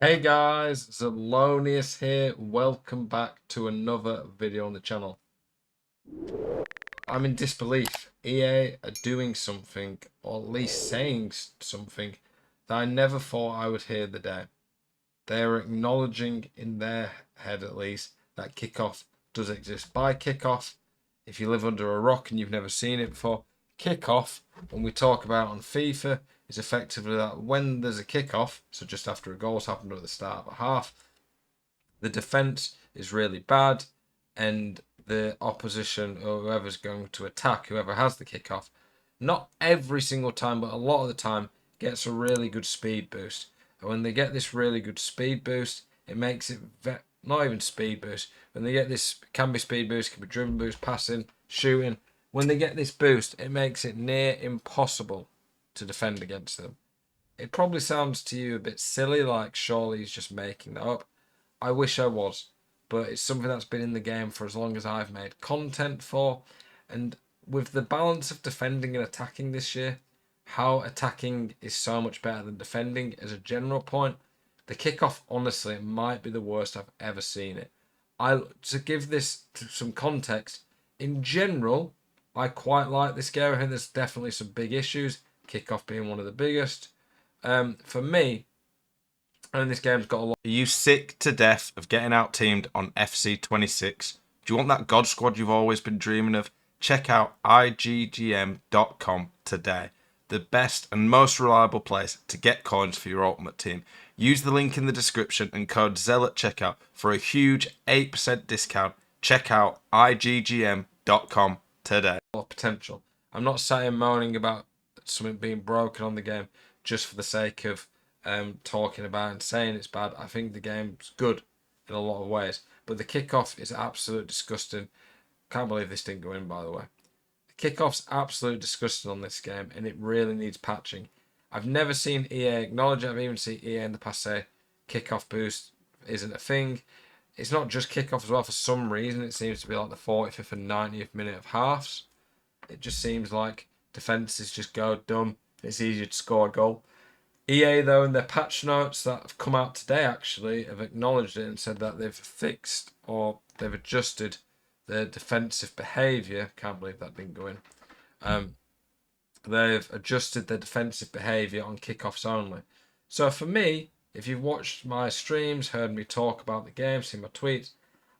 Hey guys, Zelonius here. Welcome back to another video on the channel. I'm in disbelief. EA are doing something, or at least saying something, that I never thought I would hear the day. They are acknowledging in their head at least that kickoff does exist. By kickoff, if you live under a rock and you've never seen it before, kickoff, when we talk about on FIFA, is effectively that when there's a kickoff, so just after a goal's happened or at the start of a half, the defense is really bad, and the opposition or whoever's going to attack, whoever has the kickoff, not every single time, but a lot of the time, gets a really good speed boost. And when they get this really good speed boost, it makes it not even speed boost. When they get this, can be speed boost, can be driven boost, passing, shooting. When they get this boost, it makes it near impossible to defend against them. It probably sounds to you a bit silly, like surely he's just making that up. I wish I was, but it's something that's been in the game for as long as I've made content for. And with the balance of defending and attacking this year, how attacking is so much better than defending as a general point, the kickoff honestly might be the worst I've ever seen it. To give this some context, in general, I quite like this game. I think there's definitely some big issues, kickoff being one of the biggest. For me, and this game's got a lot. Are you sick to death of getting out teamed on FC26? Do you want that God squad you've always been dreaming of? Check out IGGM.com today. The best and most reliable place to get coins for your ultimate team. Use the link in the description and code ZEL at checkout for a huge 8% discount. Check out IGGM.com today. Potential. I'm not sat here moaning about something being broken on the game just for the sake of talking about and saying it's bad. I think the game's good in a lot of ways, but the kickoff is absolute disgusting. Can't believe this didn't go in, by the way. The kickoff's absolute disgusting on this game, and it really needs patching. I've never seen EA acknowledge it. I've even seen EA in the past say kickoff boost isn't a thing. It's not just kickoff as well. For some reason, it seems to be like the 45th and 90th minute of halves. It just seems like defences just go dumb. It's easier to score a goal. EA, though, in their patch notes that have come out today, actually, have acknowledged it and said that they've fixed or they've adjusted their defensive behaviour. Can't believe that didn't go in. They've adjusted their defensive behaviour on kickoffs only. So for me, if you've watched my streams, heard me talk about the game, seen my tweets,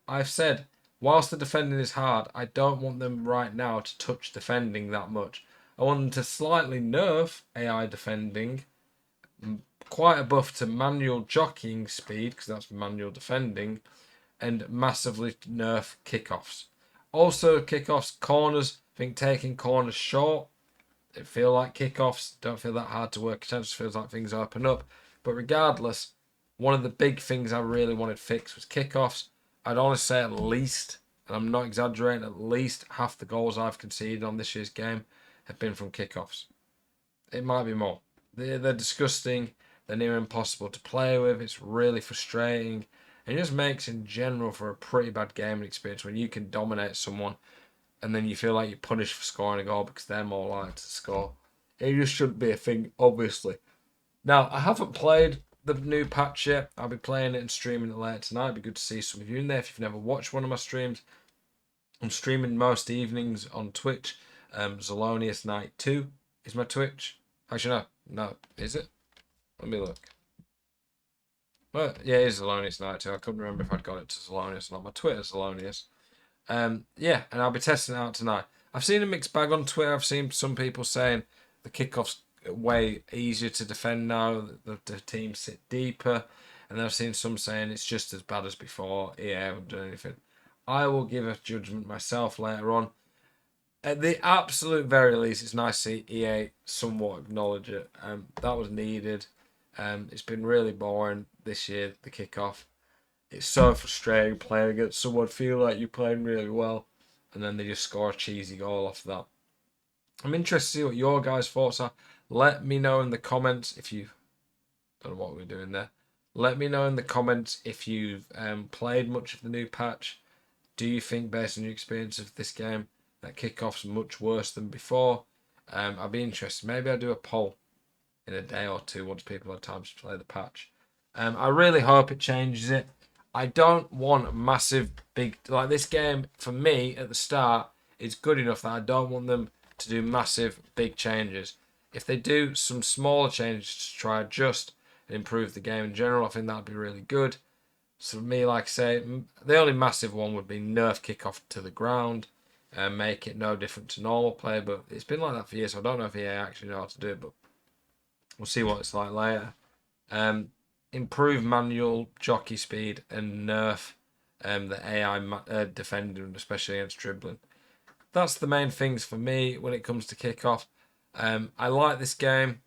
I've said, whilst the defending is hard, I don't want them right now to touch defending that much. I want them to slightly nerf AI defending, quite a buff to manual jockeying speed, because that's manual defending, and massively nerf kickoffs. Also, kickoffs, corners, I think taking corners short, it feel like kickoffs, don't feel that hard to work. It just feels like things open up. But regardless, one of the big things I really wanted fixed was kickoffs. I'd honestly say at least, and I'm not exaggerating, at least half the goals I've conceded on this year's game have been from kickoffs. It might be more. They're disgusting. They're near impossible to play with. It's really frustrating. And it just makes, in general, for a pretty bad gaming experience when you can dominate someone and then you feel like you're punished for scoring a goal because they're more likely to score. It just shouldn't be a thing, obviously. Now, I haven't played the new patch yet. I'll be playing it and streaming it later tonight. It'd be good to see some of you in there. If you've never watched one of my streams, I'm streaming most evenings on Twitch. Zelonius Night 2 is my Twitch. Actually, no, is it? Let me look. Well, yeah, it is Zelonius Night 2. I couldn't remember if I'd got it to Zelonius or not. My Twitter's Zelonius. Yeah, and I'll be testing it out tonight. I've seen a mixed bag on Twitter. I've seen some people saying the kickoff's way easier to defend now. The teams sit deeper, and then I've seen some saying it's just as bad as before. EA haven't done anything. I will give a judgment myself later on. At the absolute very least, it's nice to see EA somewhat acknowledge it. That was needed. It's been really boring this year, the kickoff. It's so frustrating playing against someone feel like you're playing really well and then they just score a cheesy goal off that. I'm interested to see what your guys' thoughts are. Let me know in the comments if you don't know what we're doing there. Let me know in the comments if you've played much of the new patch. Do you think, based on your experience of this game, that kickoff's much worse than before? I'd be interested. Maybe I'll do a poll in a day or two once people have time to play the patch. I really hope it changes it. I don't want massive, big like this game for me at the start. It's good enough that I don't want them to do massive, big changes. If they do some smaller changes to try adjust and improve the game in general, I think that'd be really good. So for me, like I say, the only massive one would be nerf kickoff to the ground and make it no different to normal play. But it's been like that for years, so I don't know if EA actually know how to do it. But we'll see what it's like later. Improve manual jockey speed and nerf the AI defending, especially against dribbling. That's the main things for me when it comes to kickoff. I like this game.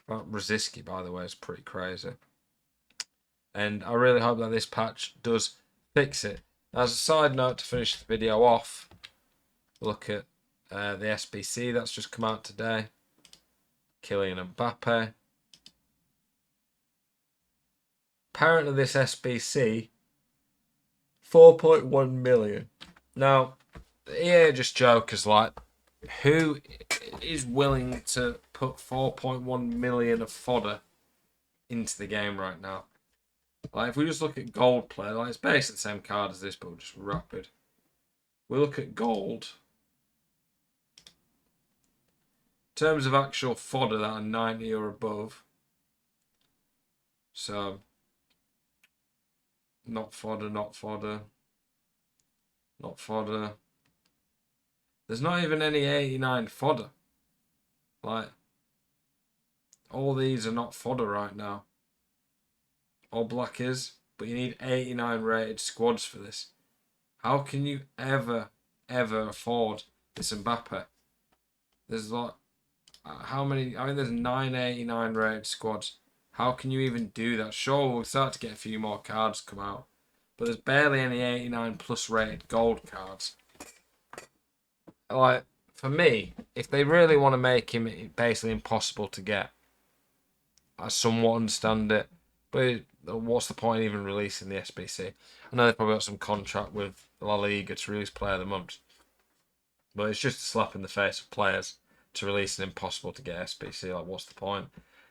Well, Rosiski, by the way, is pretty crazy. And I really hope that this patch does fix it. As a side note to finish the video off, look at the SBC that's just come out today. Kylian Mbappe. Apparently this SBC, 4.1 million. Now, EA just jokers like, who is willing to put 4.1 million of fodder into the game right now? Like, if we just look at gold play, like it's basically the same card as this, but just rapid. We look at gold. In terms of actual fodder that are 90 or above. So, not fodder, not fodder. Not fodder. There's not even any 89 fodder. Like, all these are not fodder right now. All black is, but you need 89 rated squads for this. How can you ever afford this Mbappe? There's like, how many? I mean, there's 989 rated squads. How can you even do that? Sure, we'll start to get a few more cards come out, but there's barely any 89 plus rated gold cards. Like, for me, if they really want to make him basically impossible to get, I somewhat understand it. But what's the point even releasing the SBC? I know they've probably got some contract with La Liga to release Player of the Month, but it's just a slap in the face of players to release an impossible to get SBC. Like, what's the point?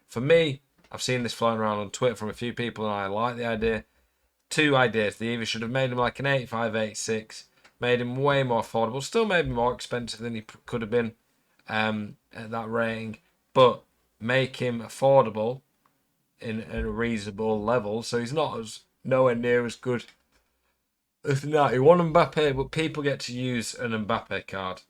For me, I've seen this flying around on Twitter from a few people, and I like the idea. Two ideas. They either should have made him like an 85, 86, made him way more affordable, still made him more expensive than he could have been at that rating, but make him affordable in a reasonable level, so he's not as nowhere near as good as the 91 Mbappe, but people get to use an Mbappe card.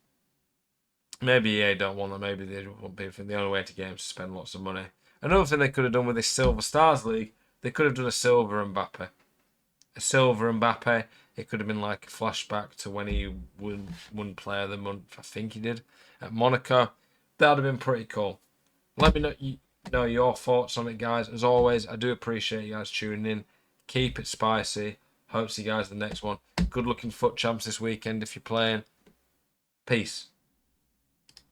Maybe EA don't want that, maybe they want people. The only way to get him is to spend lots of money. Another thing they could have done with this Silver Stars League, they could have done a Silver Mbappe. A Silver Mbappe, it could have been like a flashback to when he won Player of the Month, I think he did, at Monaco. That would have been pretty cool. Let me know your thoughts on it, guys. As always, I do appreciate you guys tuning in. Keep it spicy. Hope to see you guys in the next one. Good looking FUT champs this weekend if you're playing. Peace.